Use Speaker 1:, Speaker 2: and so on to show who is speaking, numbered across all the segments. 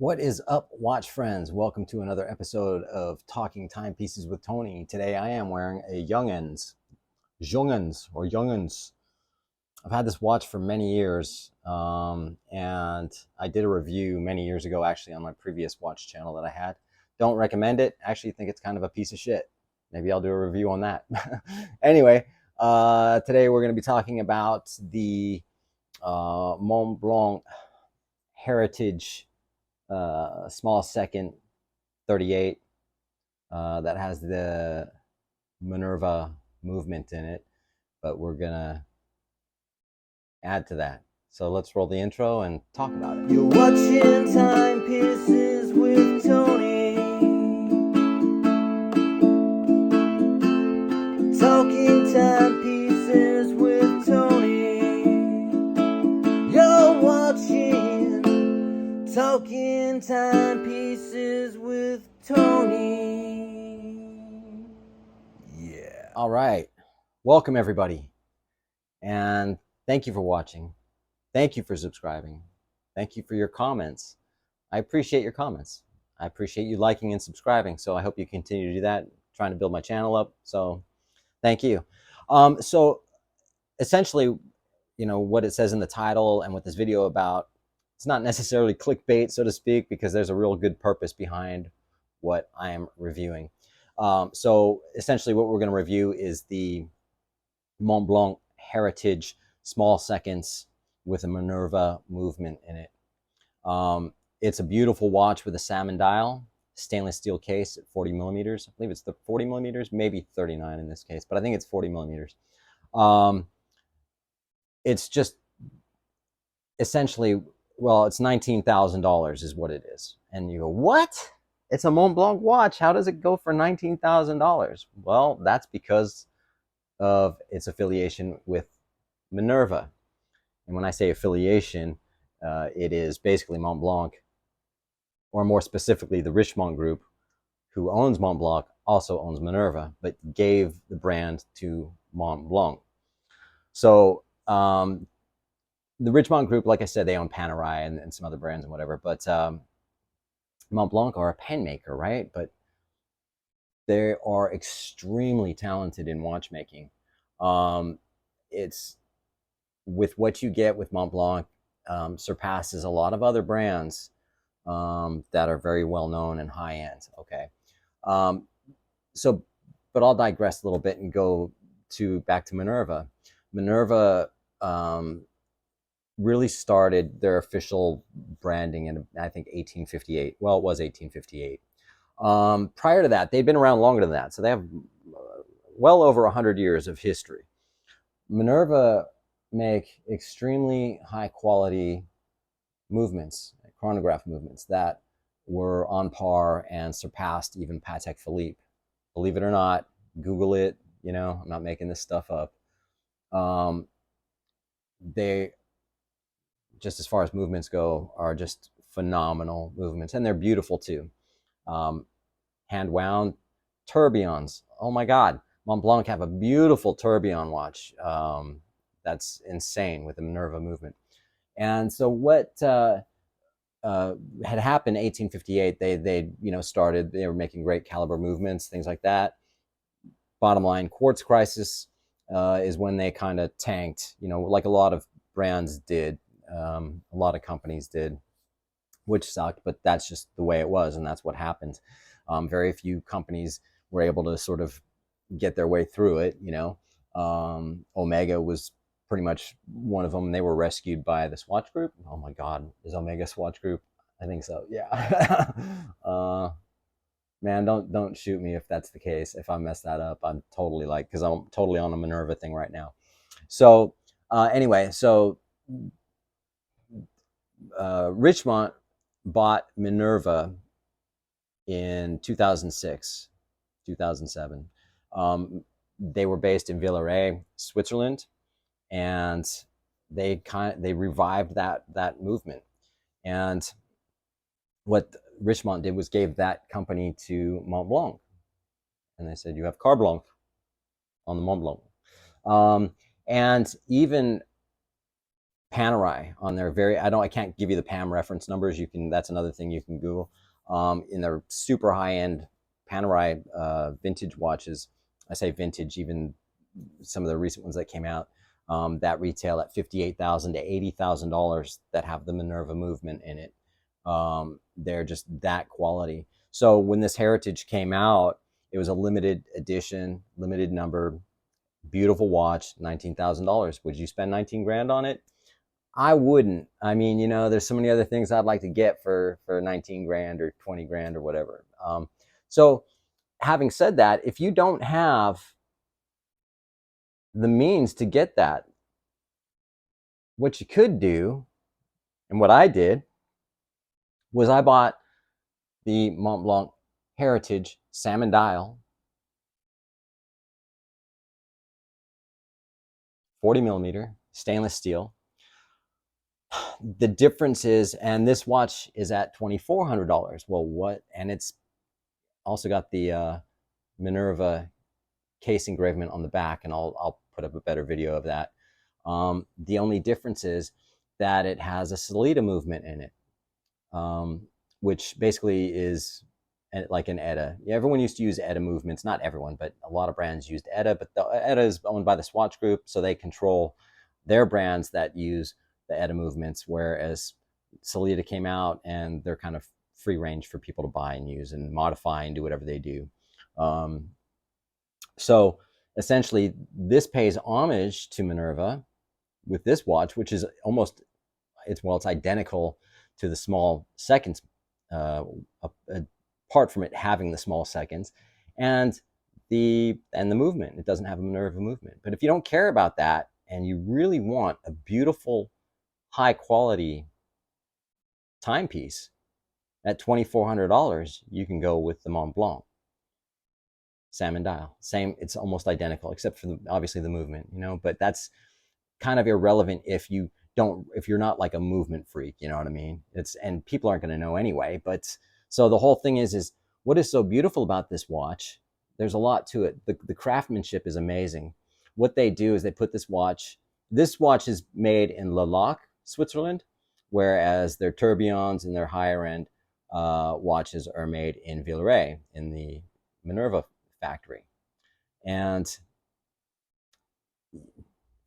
Speaker 1: What is up, watch friends? Welcome to another episode of Talking Timepieces with Tony. Today I am wearing a Young'uns. I've had this watch for many years, and I did a review many years ago, actually, on my previous watch channel that I had. Don't recommend it. Actually, think it's kind of a piece of shit. Maybe I'll do a review on that. Anyway, today we're going to be talking about the Montblanc Heritage small second 38 that has the Minerva movement in it, but we're gonna add to that. So let's roll the intro and talk about it.
Speaker 2: You're watching Timepieces with Tony. Talking Timepieces with Tony. You're watching Talking Timepieces with Tony. Yeah.
Speaker 1: All right. Welcome, everybody. And thank you for watching. Thank you for subscribing. Thank you for your comments. I appreciate your comments. I appreciate you liking and subscribing. So I hope you continue to do that. I'm trying to build my channel up. So thank you. So essentially, you know, what it says in the title and what this video about, it's not necessarily clickbait, so to speak, because there's a real good purpose behind what I am reviewing. So essentially what we're going to review is the Montblanc Heritage small seconds with a Minerva movement in it. It's a beautiful watch with a salmon dial, stainless steel case at 40 millimeters. I believe it's the 40 millimeters, maybe 39 in this case, but I think it's 40 millimeters. It's just essentially, well, it's $19,000 is what it is. And you go, what? It's a Montblanc watch. How does it go for $19,000? Well, that's because of its affiliation with Minerva. And when I say affiliation, it is basically Montblanc, or more specifically, the Richemont Group, who owns Montblanc, also owns Minerva, but gave the brand to Montblanc. So the Richemont Group, like I said, they own Panerai and some other brands and whatever, but Montblanc are a pen maker, right? But they are extremely talented in watchmaking. It's with what you get with Montblanc surpasses a lot of other brands that are very well known and high end. Okay, so, but I'll digress a little bit and go back to Minerva. Minerva really started their official branding in, I think, 1858. Well, it was 1858. Prior to that, they'd been around longer than that, so they have well over 100 years of history. Minerva make extremely high quality movements, chronograph movements that were on par and surpassed even Patek Philippe. Believe it or not, Google it. You know, I'm not making this stuff up. They, just as far as movements go, are just phenomenal movements, and they're beautiful too. Hand wound tourbillons. Oh my God, Montblanc have a beautiful tourbillon watch. That's insane with the Minerva movement. And so what had happened in 1858, they started, they were making great caliber movements, things like that. Bottom line, quartz crisis is when they kind of tanked, like a lot of brands did, a lot of companies did, which sucked, but that's just the way it was, and that's what happened. Very few companies were able to sort of get their way through it. Omega was pretty much one of them. They were rescued by the Swatch Group. Oh my God, is Omega Swatch Group? I think so. Yeah. Man, don't shoot me if that's the case. If I mess that up, I'm totally because I'm totally on a Minerva thing right now. So anyway, so Richemont bought Minerva in 2006, 2007. They were based in Villeray, Switzerland, and they revived that movement. And what Richemont did was gave that company to Montblanc, and they said, "You have Carte Blanche on the Montblanc." And even Panerai on their very, I can't give you the PAM reference numbers. You can, that's another thing you can Google. In their super high end Panerai vintage watches, I say vintage, even some of the recent ones that came out, that retail at $58,000 to $80,000 that have the Minerva movement in it. They're just that quality. So when this Heritage came out, it was a limited edition, limited number, beautiful watch, $19,000. Would you spend 19 grand on it? I wouldn't. I mean, you know, there's so many other things I'd like to get for 19 grand or 20 grand or whatever. So having said that, if you don't have the means to get that, what you could do, and what I did, was I bought the Mont-Blanc Heritage Salmon dial, 40 millimeter stainless steel. The difference is, and this watch is at $2,400. Well, what? And it's also got the Minerva case engravement on the back, and I'll put up a better video of that. The only difference is that it has a Salida movement in it, which basically is like an ETA. Everyone used to use ETA movements. Not everyone, but a lot of brands used ETA. But the ETA is owned by the Swatch Group, so they control their brands that use the ETA movements, whereas Salida came out and they're kind of free range for people to buy and use and modify and do whatever they do. So essentially, this pays homage to Minerva with this watch, which is almost, it's identical to the small seconds, apart from it having the small seconds and the movement. It doesn't have a Minerva movement. But if you don't care about that and you really want a beautiful, high quality timepiece at $2,400, you can go with the Montblanc salmon dial. Same, it's almost identical, except for obviously the movement, you know, but that's kind of irrelevant if you're not like a movement freak, you know what I mean? And people aren't going to know anyway. But so the whole thing is what is so beautiful about this watch? There's a lot to it. The craftsmanship is amazing. What they do is they put this watch is made in Le Loc, Switzerland, whereas their tourbillons and their higher end watches are made in Villeray in the Minerva factory. And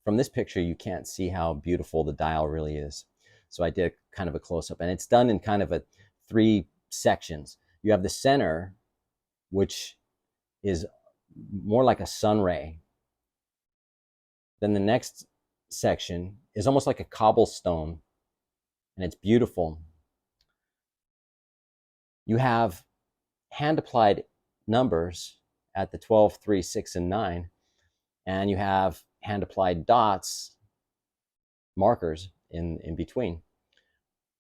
Speaker 1: from this picture, you can't see how beautiful the dial really is. So I did kind of a close-up, and it's done in kind of a 3 sections. You have the center, which is more like a sun ray. Then the next section is almost like a cobblestone, and it's beautiful. You have hand-applied numbers at the 12, 3, 6, and 9, and you have hand-applied dots, markers in between.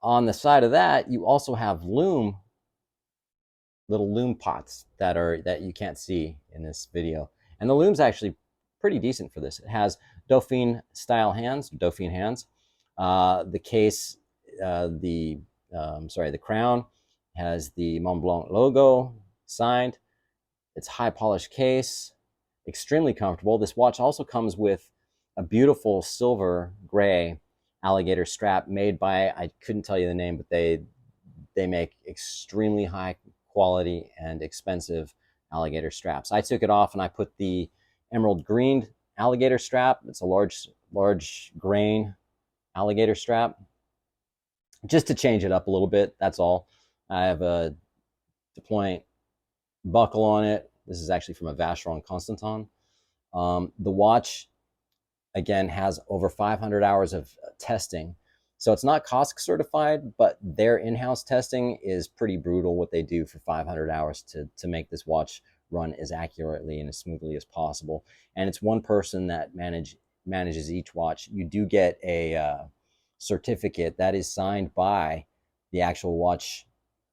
Speaker 1: On the side of that, you also have little loom pots that you can't see in this video. And the loom's actually pretty decent for this. It has Dauphine hands. The case, the crown has the Montblanc logo signed. It's high polished case, extremely comfortable. This watch also comes with a beautiful silver gray alligator strap made by, I couldn't tell you the name, but they make extremely high quality and expensive alligator straps. I took it off and I put the emerald green alligator strap. It's a large grain alligator strap, just to change it up a little bit. That's all. I have a deployant buckle on it. This is actually from a Vacheron Constantin. The watch, again, has over 500 hours of testing. So it's not COSC certified, but their in-house testing is pretty brutal, what they do for 500 hours to make this watch run as accurately and as smoothly as possible. And it's one person that manages each watch. You do get a certificate that is signed by the actual watch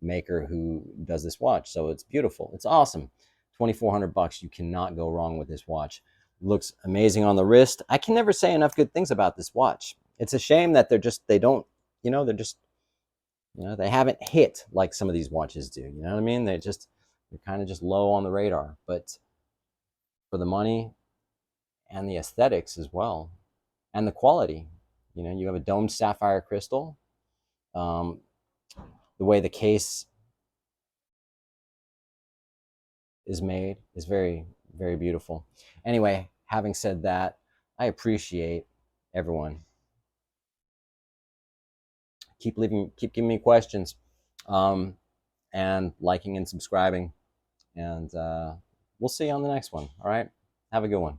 Speaker 1: maker who does this watch. So it's beautiful. It's awesome. $2,400. You cannot go wrong with this watch. Looks amazing on the wrist. I can never say enough good things about this watch. It's a shame that they haven't hit like some of these watches do. You know what I mean? They're kind of just low on the radar. But for the money and the aesthetics as well, and the quality, You know, you have a domed sapphire crystal. Um, the way the case is made is very, very beautiful. Anyway, having said that, I appreciate everyone. Keep giving me questions, um, and liking and subscribing. And we'll see you on the next one. All right. Have a good one.